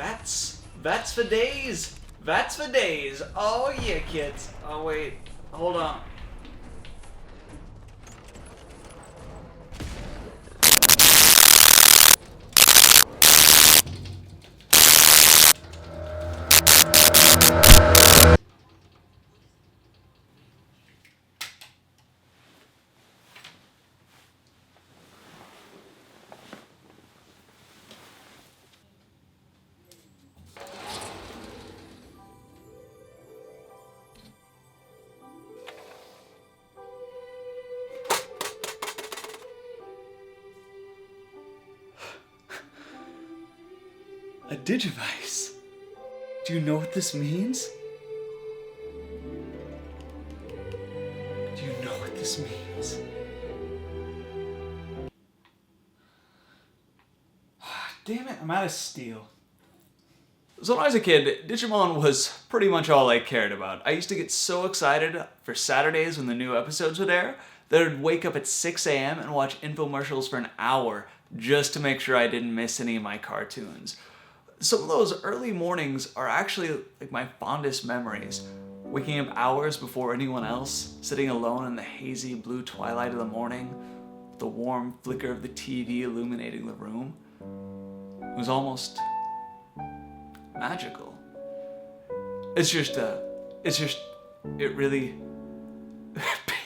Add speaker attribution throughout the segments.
Speaker 1: That's for days. That's for days. Oh yeah, kids. Oh wait, hold on. A Digivice. Do you know what this means? Do you know what this means? Damn it, I'm out of steel. So when I was a kid, Digimon was pretty much all I cared about. I used to get so excited for Saturdays when the new episodes would air that I'd wake up at 6 a.m. and watch infomercials for an hour just to make sure I didn't miss any of my cartoons. Some of those early mornings are actually like my fondest memories. Waking up hours before anyone else, sitting alone in the hazy blue twilight of the morning, the warm flicker of the TV illuminating the room. It was almost magical. It really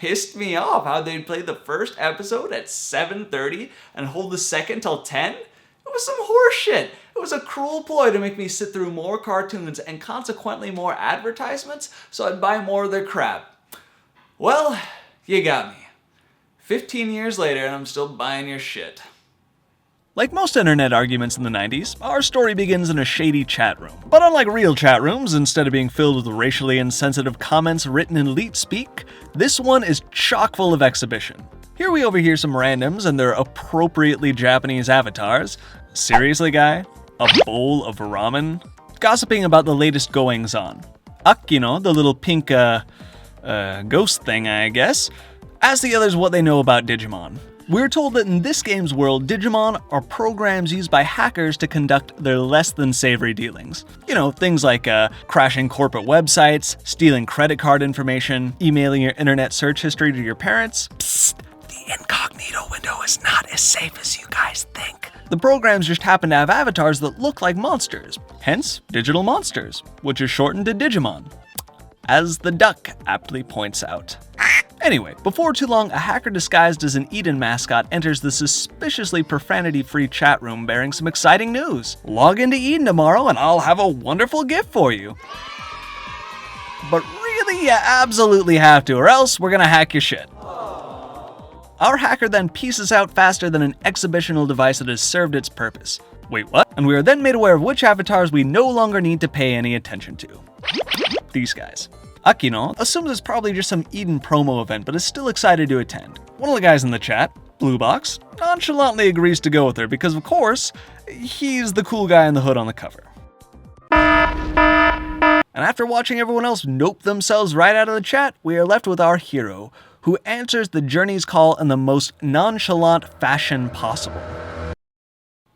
Speaker 1: pissed me off how they'd play the first episode at 7:30 and hold the second till 10. It was some horseshit. It was a cruel ploy to make me sit through more cartoons and consequently more advertisements so I'd buy more of their crap. Well, you got me. 15 years later and I'm still buying your shit.
Speaker 2: Like most internet arguments in the 90s, our story begins in a shady chat room. But unlike real chat rooms, instead of being filled with racially insensitive comments written in leet speak, this one is chock full of exhibition. Here we overhear some randoms and their appropriately Japanese avatars. Seriously, guy? A bowl of ramen? Gossiping about the latest goings-on. Akino, the little pink, ghost thing, I guess, asks the others what they know about Digimon. We're told that in this game's world, Digimon are programs used by hackers to conduct their less than savory dealings. You know, things like crashing corporate websites, stealing credit card information, emailing your internet search history to your parents. Psst, the incognito window is not as safe as you guys think. The programs just happen to have avatars that look like monsters, hence digital monsters, which is shortened to Digimon, as the duck aptly points out. Anyway, before too long, a hacker disguised as an Eden mascot enters the suspiciously profanity-free chat room bearing some exciting news. Log into Eden tomorrow and I'll have a wonderful gift for you. But really, you absolutely have to, or else we're gonna hack your shit. Our hacker then pieces out faster than an exhibitional device that has served its purpose. Wait, what? And we are then made aware of which avatars we no longer need to pay any attention to. These guys. Akino assumes it's probably just some Eden promo event, but is still excited to attend. One of the guys in the chat, Blue Box, nonchalantly agrees to go with her because, of course, he's the cool guy in the hood on the cover. And after watching everyone else nope themselves right out of the chat, we are left with our hero, who answers the journey's call in the most nonchalant fashion possible.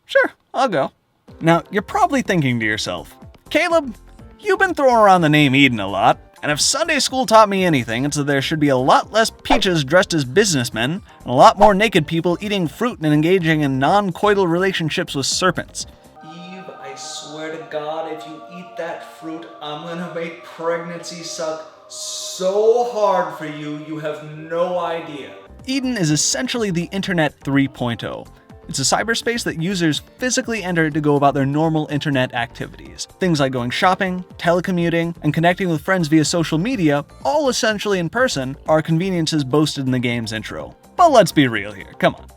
Speaker 2: Sure, I'll go. Now, you're probably thinking to yourself, Caleb, you've been throwing around the name Eden a lot, and if Sunday school taught me anything, it's that there should be a lot less peaches dressed as businessmen, and a lot more naked people eating fruit and engaging in non-coital relationships with serpents.
Speaker 1: Eve, I swear to God, if you eat that fruit, I'm gonna make pregnancy suck so hard for you, you have no idea.
Speaker 2: Eden is essentially the Internet 3.0. It's a cyberspace that users physically enter to go about their normal internet activities. Things like going shopping, telecommuting, and connecting with friends via social media, all essentially in person, are conveniences boasted in the game's intro. But let's be real here, come on.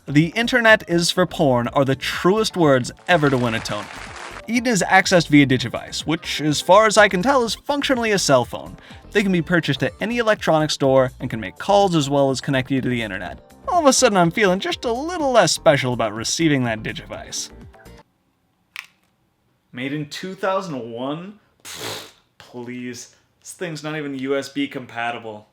Speaker 2: The internet is for porn are the truest words ever to win a Tony. Eden is accessed via Digivice, which, as far as I can tell, is functionally a cell phone. They can be purchased at any electronics store and can make calls as well as connect you to the internet. All of a sudden I'm feeling just a little less special about receiving that Digivice.
Speaker 1: Made in 2001? Pfft, please. This thing's not even USB compatible.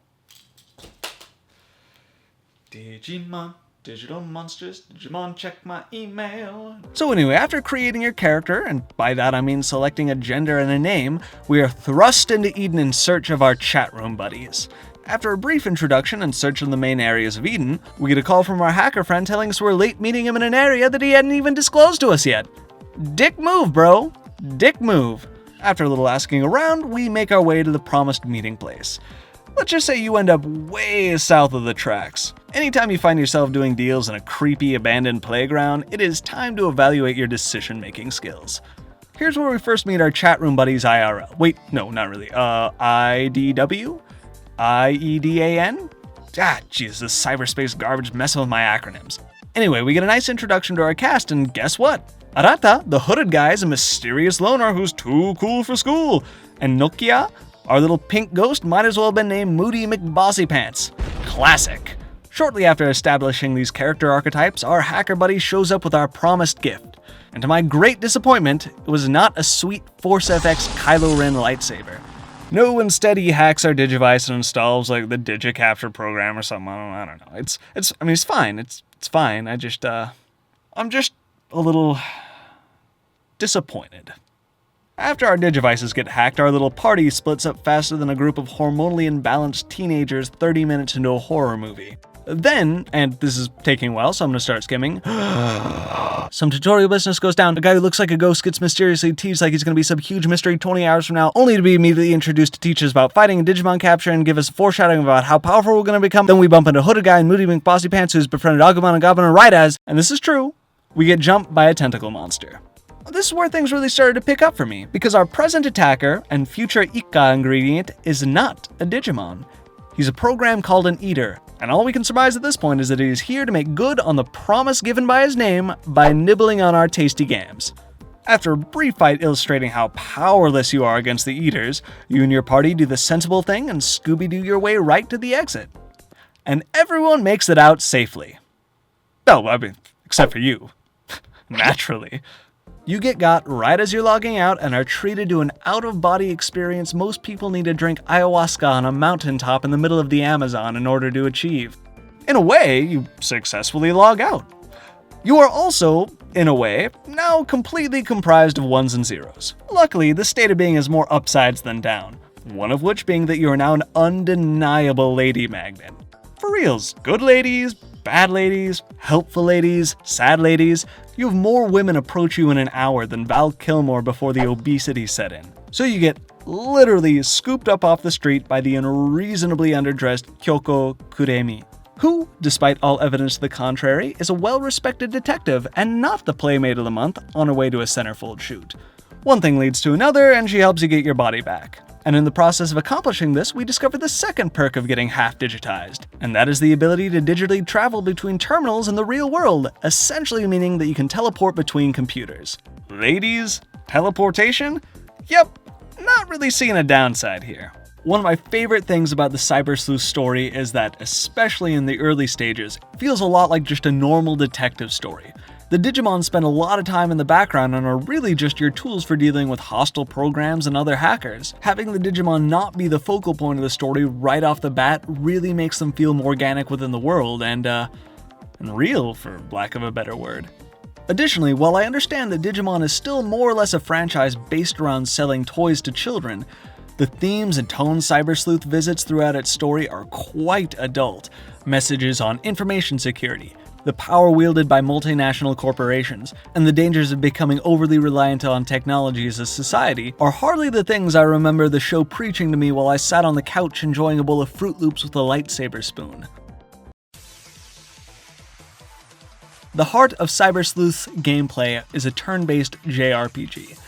Speaker 1: Digimon, Digital monsters, Digimon, check my email.
Speaker 2: So anyway, after creating your character, and by that I mean selecting a gender and a name, we are thrust into Eden in search of our chat room buddies. After a brief introduction and search in the main areas of Eden, we get a call from our hacker friend telling us we're late meeting him in an area that he hadn't even disclosed to us yet. Dick move, bro. Dick move. After a little asking around, we make our way to the promised meeting place. Let's just say you end up way south of the tracks. Anytime you find yourself doing deals in a creepy abandoned playground, it is time to evaluate your decision-making skills. Here's where we first meet our chat room buddies IRL. Wait, no, not really. IDW? IEDAN? Ah, jeez, this cyberspace garbage messing with my acronyms. Anyway, we get a nice introduction to our cast, and guess what? Arata, the hooded guy, is a mysterious loner who's too cool for school. And Nokia, our little pink ghost, might as well have been named Moody McBossypants. Classic. Shortly after establishing these character archetypes, our hacker buddy shows up with our promised gift. And to my great disappointment, it was not a sweet Force FX Kylo Ren lightsaber. No, instead he hacks our Digivice and installs like the DigiCapture program or something. I don't know. It's fine. It's fine. I'm just a little disappointed. After our Digivices get hacked, our little party splits up faster than a group of hormonally imbalanced teenagers 30 minutes into a horror movie. Then, and this is taking a while, so I'm gonna start skimming, some tutorial business goes down. A guy who looks like a ghost gets mysteriously teased like he's gonna be some huge mystery 20 hours from now, only to be immediately introduced to teachers about fighting and Digimon capture and give us foreshadowing about how powerful we're gonna become. Then we bump into Hooded Guy and Moody McBossypants who's befriended Agumon and Goblin and right as, and this is true, we get jumped by a tentacle monster. This is where things really started to pick up for me, because our present attacker and future Ikka ingredient is not a Digimon. He's a program called an Eater, and all we can surmise at this point is that he is here to make good on the promise given by his name by nibbling on our tasty gams. After a brief fight illustrating how powerless you are against the Eaters, you and your party do the sensible thing and Scooby-Doo your way right to the exit. And everyone makes it out safely. Oh, I mean, except for you. Naturally. You get got right as you're logging out and are treated to an out-of-body experience most people need to drink ayahuasca on a mountaintop in the middle of the Amazon in order to achieve. In a way, you successfully log out. You are also, in a way, now completely comprised of ones and zeros. Luckily, the state of being is more upsides than down, one of which being that you are now an undeniable lady magnet. For reals, good ladies, bad ladies, helpful ladies, sad ladies, you have more women approach you in an hour than Val Kilmer before the obesity set in. So you get literally scooped up off the street by the unreasonably underdressed Kyoko Kuremi, who, despite all evidence to the contrary, is a well-respected detective and not the Playmate of the Month on her way to a centerfold shoot. One thing leads to another, and she helps you get your body back. And in the process of accomplishing this, we discover the second perk of getting half-digitized, and that is the ability to digitally travel between terminals in the real world, essentially meaning that you can teleport between computers. Ladies, teleportation? Yep, not really seeing a downside here. One of my favorite things about the Cyber Sleuth story is that, especially in the early stages, it feels a lot like just a normal detective story. The Digimon spend a lot of time in the background and are really just your tools for dealing with hostile programs and other hackers. Having the Digimon not be the focal point of the story right off the bat really makes them feel more organic within the world and real, for lack of a better word. Additionally, while I understand that Digimon is still more or less a franchise based around selling toys to children, the themes and tones Cyber Sleuth visits throughout its story are quite adult. Messages on information security, the power wielded by multinational corporations, and the dangers of becoming overly reliant on technology as a society are hardly the things I remember the show preaching to me while I sat on the couch enjoying a bowl of Fruit Loops with a lightsaber spoon. The heart of Cyber Sleuth's gameplay is a turn-based JRPG.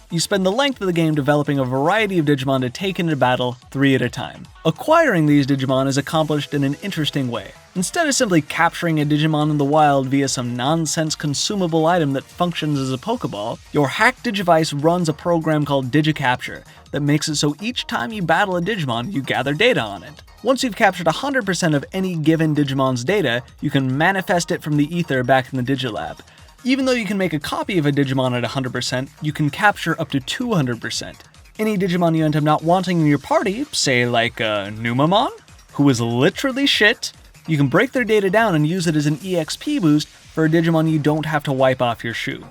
Speaker 2: You spend the length of the game developing a variety of Digimon to take into battle 3 at a time. Acquiring these Digimon is accomplished in an interesting way. Instead of simply capturing a Digimon in the wild via some nonsense consumable item that functions as a Pokeball, your hacked Digivice runs a program called DigiCapture that makes it so each time you battle a Digimon, you gather data on it. Once you've captured 100% of any given Digimon's data, you can manifest it from the ether back in the Digilab. Even though you can make a copy of a Digimon at 100%, you can capture up to 200%. Any Digimon you end up not wanting in your party, say like Numamon, who is literally shit, You can break their data down and use it as an EXP boost for a Digimon you don't have to wipe off your shoe.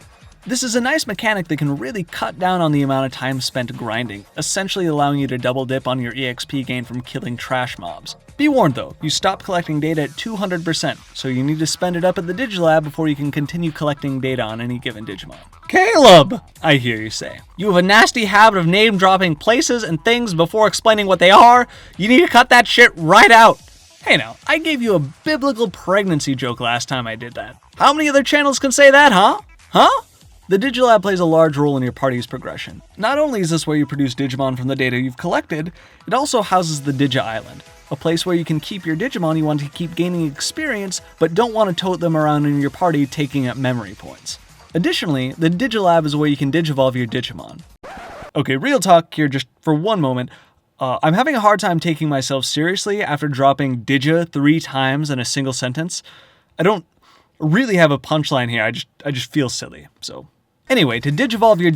Speaker 2: This is a nice mechanic that can really cut down on the amount of time spent grinding, essentially allowing you to double dip on your EXP gain from killing trash mobs. Be warned though, you stop collecting data at 200%, so you need to spend it up at the Digilab before you can continue collecting data on any given Digimon. Caleb! I hear you say. You have a nasty habit of name-dropping places and things before explaining what they are. You need to cut that shit right out. Hey now, I gave you a biblical pregnancy joke last time I did that. How many other channels can say that, huh? Huh? The Digilab plays a large role in your party's progression. Not only is this where you produce Digimon from the data you've collected, it also houses the Digi Island, a place where you can keep your Digimon you want to keep gaining experience, but don't want to tote them around in your party taking up memory points. Additionally, the Digilab is where you can Digivolve your Digimon. Okay, real talk here just for one moment. I'm having a hard time taking myself seriously after dropping Digi 3 times in a single sentence. I don't really have a punchline here, I just feel silly, so... Anyway, to Digivolve your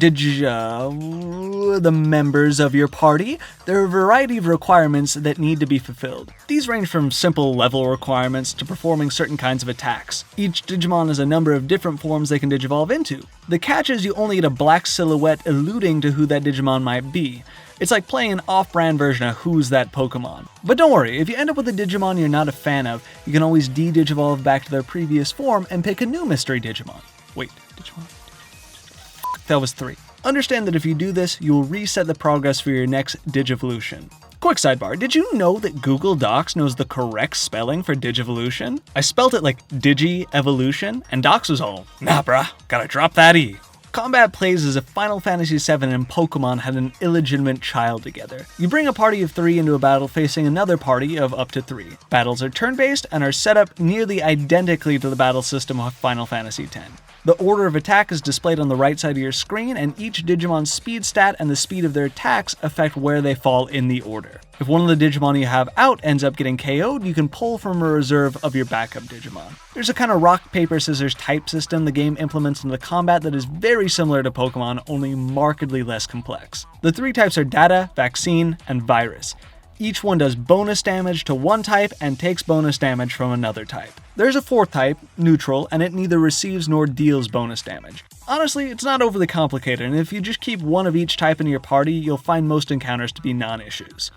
Speaker 2: the members of your party, there are a variety of requirements that need to be fulfilled. These range from simple level requirements to performing certain kinds of attacks. Each Digimon has a number of different forms they can Digivolve into. The catch is you only get a black silhouette alluding to who that Digimon might be. It's like playing an off-brand version of Who's That Pokemon. But don't worry, if you end up with a Digimon you're not a fan of, you can always de-Digivolve back to their previous form and pick a new mystery Digimon. Wait, Digimon? That was 3. Understand that if you do this, you will reset the progress for your next Digivolution. Quick sidebar, did you know that Google Docs knows the correct spelling for Digivolution? I spelt it like Digi-Evolution, and Docs was all, nah bruh, gotta drop that E. Combat plays as if Final Fantasy VII and Pokemon had an illegitimate child together. You bring a party of 3 into a battle facing another party of up to 3. Battles are turn-based and are set up nearly identically to the battle system of Final Fantasy X. The order of attack is displayed on the right side of your screen, and each Digimon's speed stat and the speed of their attacks affect where they fall in the order. If one of the Digimon you have out ends up getting KO'd, you can pull from a reserve of your backup Digimon. There's a kind of rock, paper, scissors type system the game implements into the combat that is very similar to Pokemon, only markedly less complex. The 3 types are Data, Vaccine, and Virus. Each one does bonus damage to one type and takes bonus damage from another type. There's a 4th type, Neutral, and it neither receives nor deals bonus damage. Honestly, it's not overly complicated, and if you just keep one of each type in your party, you'll find most encounters to be non-issues.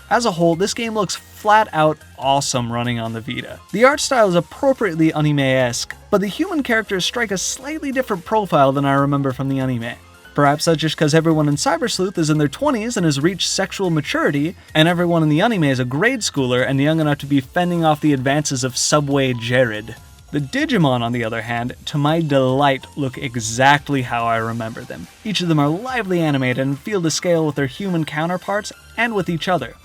Speaker 2: As a whole, this game looks flat out awesome running on the Vita. The art style is appropriately anime-esque, but the human characters strike a slightly different profile than I remember from the anime. Perhaps that's just because everyone in Sleuth is in their 20s and has reached sexual maturity, and everyone in the anime is a grade schooler and young enough to be fending off the advances of Subway Jared. The Digimon, on the other hand, to my delight, look exactly how I remember them. Each of them are lively animated and feel to scale with their human counterparts and with each other.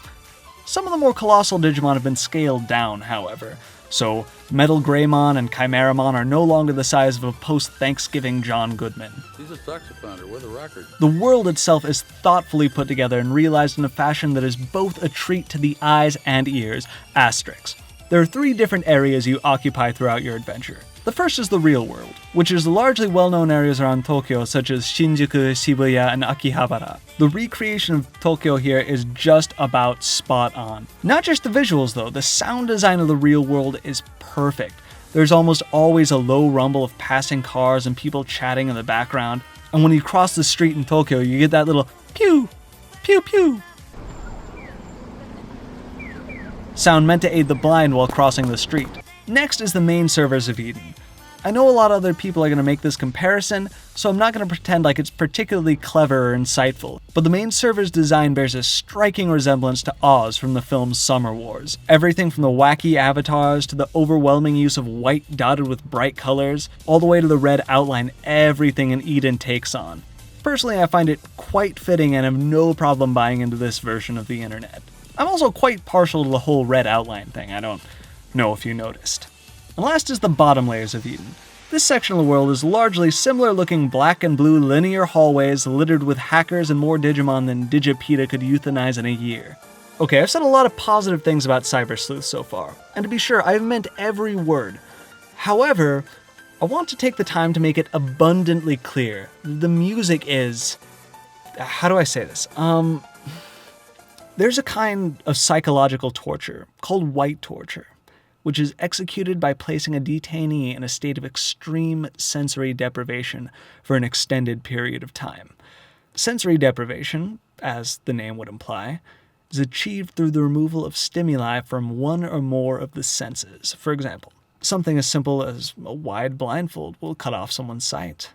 Speaker 2: Some of the more colossal Digimon have been scaled down, however. So, Metal Greymon and Chimeramon are no longer the size of a post-Thanksgiving John Goodman.
Speaker 3: He's a saxophoner with a record.
Speaker 2: The world itself is thoughtfully put together and realized in a fashion that is both a treat to the eyes and ears. Asterisks. There are 3 different areas you occupy throughout your adventure. The first is the real world, which is largely well-known areas around Tokyo such as Shinjuku, Shibuya, and Akihabara. The recreation of Tokyo here is just about spot on. Not just the visuals though, the sound design of the real world is perfect. There's almost always a low rumble of passing cars and people chatting in the background, and when you cross the street in Tokyo, you get that little pew, pew pew sound meant to aid the blind while crossing the street. Next is the main servers of Eden. I know a lot of other people are going to make this comparison, so I'm not going to pretend like it's particularly clever or insightful, but the main server's design bears a striking resemblance to Oz from the film Summer Wars. Everything from the wacky avatars to the overwhelming use of white dotted with bright colors, all the way to the red outline everything in Eden takes on. Personally, I find it quite fitting and have no problem buying into this version of the internet. I'm also quite partial to the whole red outline thing, I don't know if you noticed. And last is the bottom layers of Eden. This section of the world is largely similar looking black and blue linear hallways littered with hackers and more Digimon than Digipedia could euthanize in a year. Okay, I've said a lot of positive things about Cyber Sleuth so far, and to be sure, I've meant every word. However, I want to take the time to make it abundantly clear. The music is... how do I say this? There's a kind of psychological torture called white torture, which is executed by placing a detainee in a state of extreme sensory deprivation for an extended period of time. Sensory deprivation, as the name would imply, is achieved through the removal of stimuli from one or more of the senses. For example, something as simple as a wide blindfold will cut off someone's sight.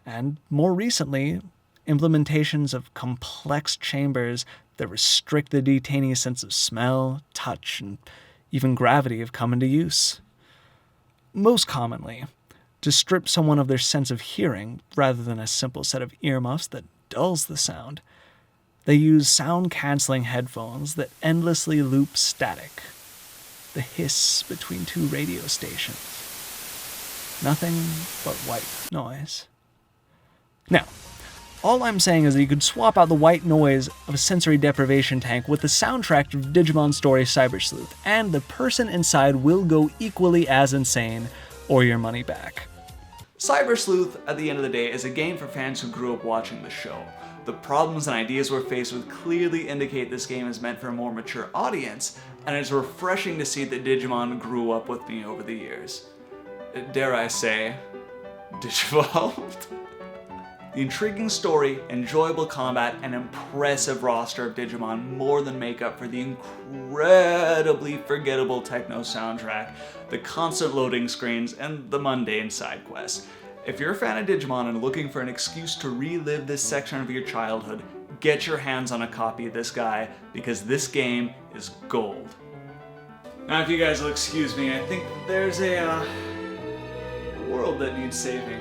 Speaker 2: And more recently, implementations of complex chambers that restrict the detainee's sense of smell, touch, and even gravity have come into use. Most commonly, to strip someone of their sense of hearing rather than a simple set of earmuffs that dulls the sound, they use sound-canceling headphones that endlessly loop static, the hiss between two radio stations. Nothing but white noise. Now, all I'm saying is that you could swap out the white noise of a sensory deprivation tank with the soundtrack of Digimon story Cyber Sleuth, and the person inside will go equally as insane, or your money back.
Speaker 1: Cyber Sleuth, at the end of the day, is a game for fans who grew up watching the show. The problems and ideas we're faced with clearly indicate this game is meant for a more mature audience, and it's refreshing to see that Digimon grew up with me over the years. Dare I say, Digivolved? The intriguing story, enjoyable combat, and impressive roster of Digimon more than make up for the incredibly forgettable techno soundtrack, the constant loading screens, and the mundane side quests. If you're a fan of Digimon and looking for an excuse to relive this section of your childhood, get your hands on a copy of this guy, because this game is gold. Now, if you guys will excuse me, I think there's a world that needs saving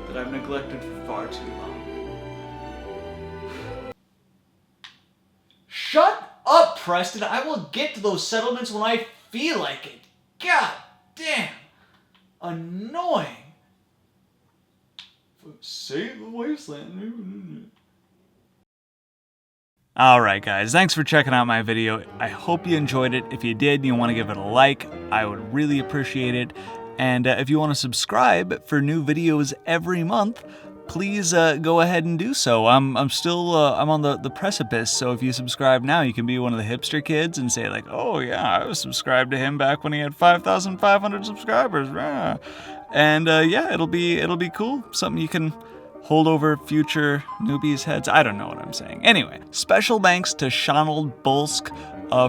Speaker 1: that I've neglected for far too long. Shut up, Preston! I will get to those settlements when I feel like it. God damn! Annoying! Save the wasteland.
Speaker 2: Alright guys, thanks for checking out my video. I hope you enjoyed it. If you did and you want to give it a like, I would really appreciate it. And if you want to subscribe for new videos every month, please go ahead and do so. I'm on the precipice, so if you subscribe now, you can be one of the hipster kids and say like, oh yeah, I was subscribed to him back when he had 5,500 subscribers. And yeah, it'll be cool. Something you can hold over future newbies' heads. I don't know what I'm saying. Anyway, special thanks to Shonald Bulsk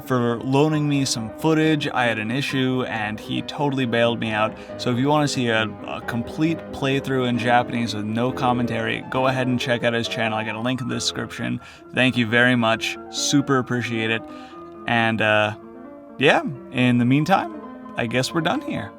Speaker 2: for loaning me some footage. I had an issue and he totally bailed me out. So if you want to see a complete playthrough in Japanese with no commentary, go ahead and check out his channel. I got a link in the description. Thank you very much. Super appreciate it. And yeah, in the meantime, I guess we're done here.